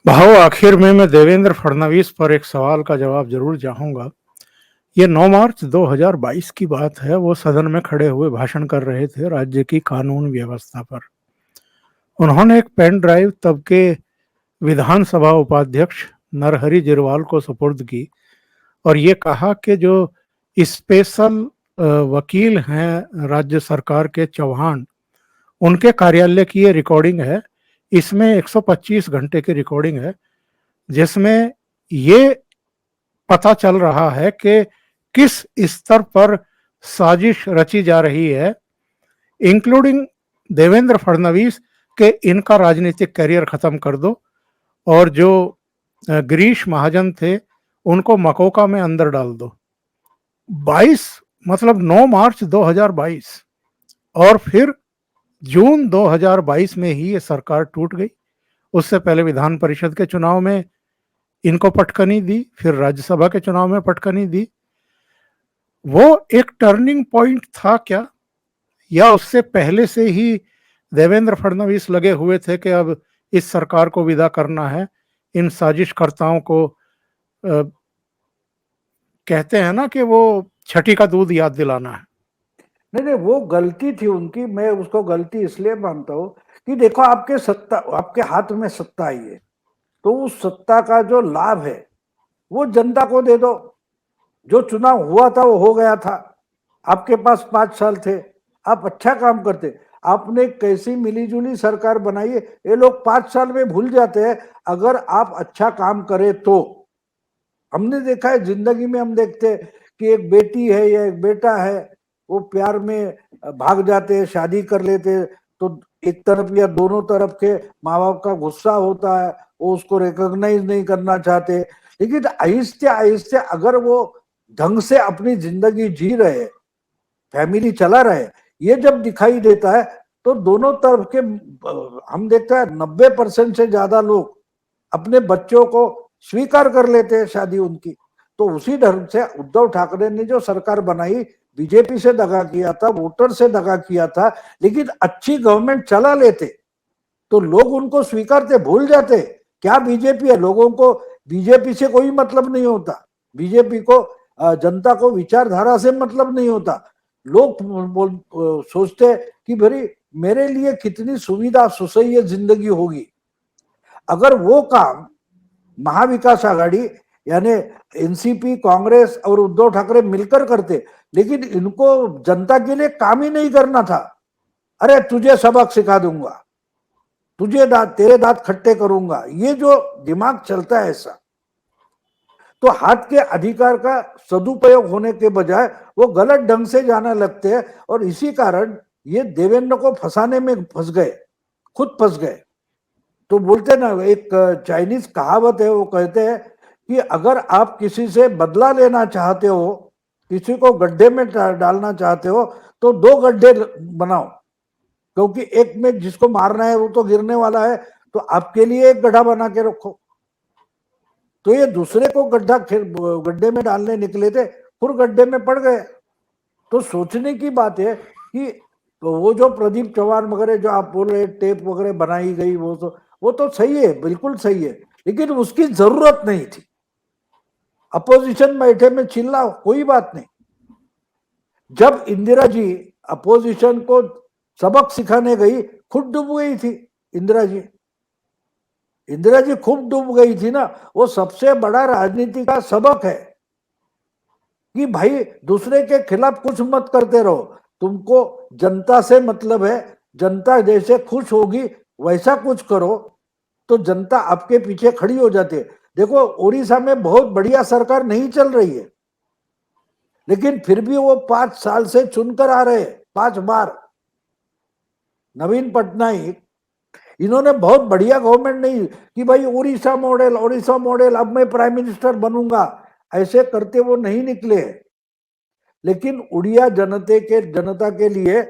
भाव आखिर में मैं देवेंद्र फडणवीस पर एक सवाल का जवाब जरूर चाहूंगा। ये 9 मार्च 2022 की बात है। वो सदन में खड़े हुए भाषण कर रहे थे राज्य की कानून व्यवस्था पर। उन्होंने एक पेन ड्राइव तब के विधानसभा उपाध्यक्ष नरहरि जिरवाल को सुपुर्द की और ये कहा कि जो स्पेशल वकील हैं राज्य सरकार के चौहान, उनके कार्यालय की ये रिकॉर्डिंग है। इसमें 125 घंटे की रिकॉर्डिंग है जिसमें ये पता चल रहा है कि किस स्तर पर साजिश रची जा रही है, इंक्लूडिंग देवेंद्र फडणवीस के इनका राजनीतिक करियर खत्म कर दो और जो गिरीश महाजन थे उनको मकोका में अंदर डाल दो। 22 मतलब 9 मार्च 2022 और फिर जून 2022 में ही ये सरकार टूट गई। उससे पहले विधान परिषद के चुनाव में इनको पटकनी दी, फिर राज्यसभा के चुनाव में पटकनी दी। वो एक टर्निंग पॉइंट था क्या, या उससे पहले से ही देवेंद्र फडणवीस लगे हुए थे कि अब इस सरकार को विदा करना है, इन साजिशकर्ताओं को कहते हैं ना कि वो छठी का दूध याद दिलाना है। नहीं नहीं, वो गलती थी उनकी। मैं उसको गलती इसलिए मानता हूँ कि देखो, आपके हाथ में सत्ता आई है, तो उस सत्ता का जो लाभ है वो जनता को दे दो। जो चुनाव हुआ था वो हो गया था। आपके पास 5 साल थे, आप अच्छा काम करते। आपने कैसी मिलीजुली सरकार बनाई है, ये लोग 5 साल में भूल जाते हैं। अगर आप अच्छा काम करें तो हमने देखा है जिंदगी में, हम देखते हैं कि एक बेटी है या एक बेटा है, वो प्यार में भाग जाते हैं, शादी कर लेते हैं, तो एक तरफ या दोनों तरफ के माँ बाप का गुस्सा होता है, वो उसको रिकॉग्नाइज नहीं करना चाहते। लेकिन आहिस्ते आहिस्ते अगर वो ढंग से अपनी जिंदगी जी रहे, फैमिली चला रहे, ये जब दिखाई देता है तो दोनों तरफ के हम देखते हैं 90% से ज्यादा लोग अपने बच्चों को स्वीकार कर लेते हैं शादी उनकी। तो उसी ढंग से उद्धव ठाकरे ने जो सरकार बनाई, बीजेपी से दगा किया था, वोटर से दगा किया था, लेकिन अच्छी गवर्नमेंट चला लेते तो लोग उनको स्वीकारते, भूल जाते क्या बीजेपी है। लोगों को बीजेपी से कोई मतलब नहीं होता, बीजेपी को जनता को विचारधारा से मतलब नहीं होता। लोग सोचते कि भाई मेरे लिए कितनी सुविधा सुसह्य जिंदगी होगी। अगर वो काम महाविकास आघाड़ी यानी एनसीपी, कांग्रेस और उद्धव ठाकरे मिलकर करते, लेकिन इनको जनता के लिए काम ही नहीं करना था। अरे तुझे सबक सिखा दूंगा, तेरे दांत खट्टे करूंगा, ये जो दिमाग चलता है ऐसा, तो हाथ के अधिकार का सदुपयोग होने के बजाय वो गलत ढंग से जाना लगते हैं। और इसी कारण ये देवेंद्र को फंसाने में फंस गए, खुद फंस गए। तो बोलते ना, एक चाइनीज कहावत है, वो कहते हैं कि अगर आप किसी से बदला लेना चाहते हो, किसी को गड्ढे में डालना चाहते हो, तो 2 गड्ढे बनाओ, क्योंकि एक में जिसको मारना है वो तो गिरने वाला है, तो आपके लिए एक गड्ढा बना के रखो। तो ये दूसरे को गड्ढे में डालने निकले थे, फिर गड्ढे में पड़ गए। तो सोचने की बात है कि वो जो प्रदीप चौहान वगैरह जो आप बोल रहे टेप वगैरह बनाई गई, वो तो सही है, बिल्कुल सही है, लेकिन उसकी जरूरत नहीं थी। अपोजिशन बैठे में चिल्लाओ, कोई बात नहीं। जब इंदिरा जी अपोजिशन को सबक सिखाने गई, खुद डूब गई थी इंदिरा जी। इंदिरा जी खूब डूब गई थी ना। वो सबसे बड़ा राजनीति का सबक है कि भाई दूसरे के खिलाफ कुछ मत करते रहो, तुमको जनता से मतलब है, जनता जैसे खुश होगी वैसा कुछ करो, तो जनता आपके पीछे खड़ी हो जाती है। देखो उड़ीसा में बहुत बढ़िया सरकार नहीं चल रही है, लेकिन फिर भी वो 5 साल से चुनकर आ रहे, 5 बार। नवीन पटनायक, इन्होंने बहुत बढ़िया गवर्नमेंट नहीं कि भाई उड़ीसा मॉडल, उड़ीसा मॉडल, अब मैं प्राइम मिनिस्टर बनूंगा, ऐसे करते वो नहीं निकले। लेकिन उड़िया जनता के लिए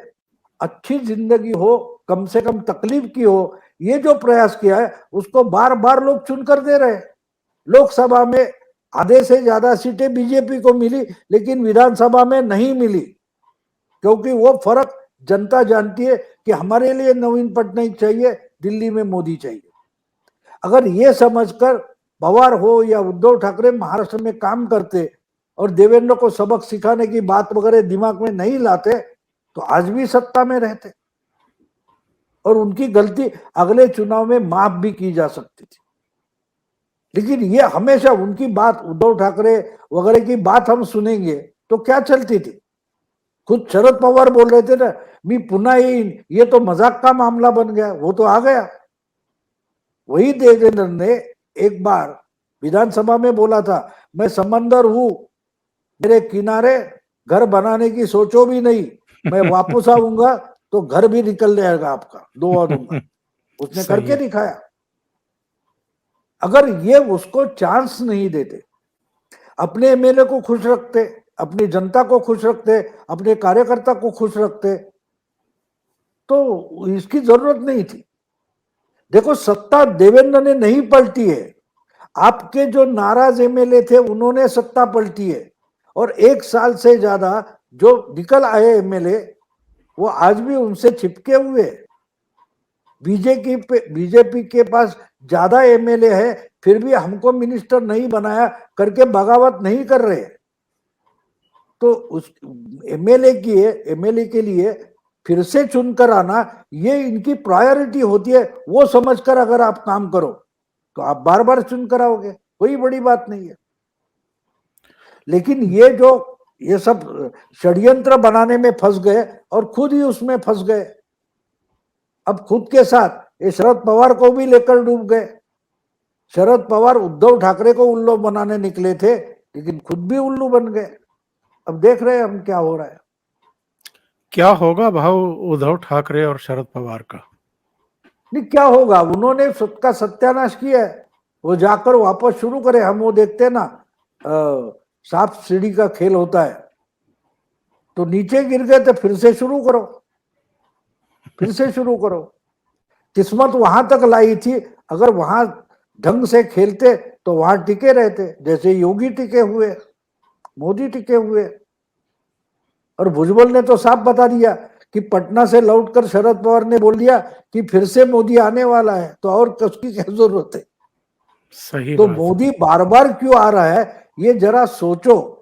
अच्छी जिंदगी हो, कम से कम तकलीफ की हो, ये जो प्रयास किया है उसको बार बार लोग चुनकर दे रहे। लोकसभा में आधे से ज्यादा सीटें बीजेपी को मिली, लेकिन विधानसभा में नहीं मिली, क्योंकि वो फर्क जनता जानती है कि हमारे लिए नवीन पटनायक चाहिए, दिल्ली में मोदी चाहिए। अगर ये समझकर पवार हो या उद्धव ठाकरे महाराष्ट्र में काम करते और देवेंद्र को सबक सिखाने की बात वगैरह दिमाग में नहीं लाते तो आज भी सत्ता में रहते और उनकी गलती अगले चुनाव में माफ भी की जा सकती थी। लेकिन ये हमेशा उनकी बात, उद्धव ठाकरे वगैरह की बात हम सुनेंगे तो क्या चलती थी। खुद शरद पवार बोल रहे थे ना, मी पुन्हा येईन, ये तो मजाक का मामला बन गया, वो तो आ गया। वही देवेंद्र ने एक बार विधानसभा में बोला था, मैं समंदर हूं, मेरे किनारे घर बनाने की सोचो भी नहीं, मैं वापस आऊंगा तो घर भी निकल जाएगा आपका, दुआ दूंगा। उसने सही करके है। दिखाया। अगर ये उसको चांस नहीं देते, अपने एमएलए को खुश रखते, अपनी जनता को खुश रखते, अपने कार्यकर्ता को खुश रखते, तो इसकी जरूरत नहीं थी। देखो, सत्ता देवेंद्र ने नहीं पलटी है, आपके जो नाराज एमएलए थे उन्होंने सत्ता पलटी है। और 1 साल से ज्यादा जो निकल आए एमएलए वो आज भी उनसे चिपके हुए। बीजेपी के पास ज्यादा एमएलए है, फिर भी हमको मिनिस्टर नहीं बनाया करके बगावत नहीं कर रहे। तो उस एमएलए के लिए फिर से चुनकर आना, ये इनकी प्रायोरिटी होती है। वो समझकर अगर आप काम करो तो आप बार बार चुनकर आओगे, कोई बड़ी बात नहीं है। लेकिन ये सब षड्यंत्र बनाने में फंस गए और खुद ही उसमें फंस गए। अब खुद के साथ ये शरद पवार को भी लेकर डूब गए। शरद पवार उद्धव ठाकरे को उल्लू बनाने निकले थे, लेकिन खुद भी उल्लू बन गए। अब देख रहे हैं हम क्या हो रहा है। क्या होगा भाव उद्धव ठाकरे और शरद पवार का? नहीं, क्या होगा, उन्होंने सबका सत्यानाश किया है। वो जाकर वापस शुरू करे। हम वो देखते हैं ना, सांप सीढ़ी का खेल होता है, तो नीचे गिर गए तो फिर से शुरू करो, फिर से शुरू करो। किस्मत वहां तक लाई थी, अगर वहां ढंग से खेलते तो वहां टिके रहते, जैसे योगी टिके हुए, मोदी टिके हुए। और भुजबल ने तो साफ बता दिया कि पटना से लौटकर शरद पवार ने बोल दिया कि फिर से मोदी आने वाला है, तो और उसकी क्या जरूरत है। सही तो बात है। मोदी बार बार क्यों आ रहा है, ये जरा सोचो।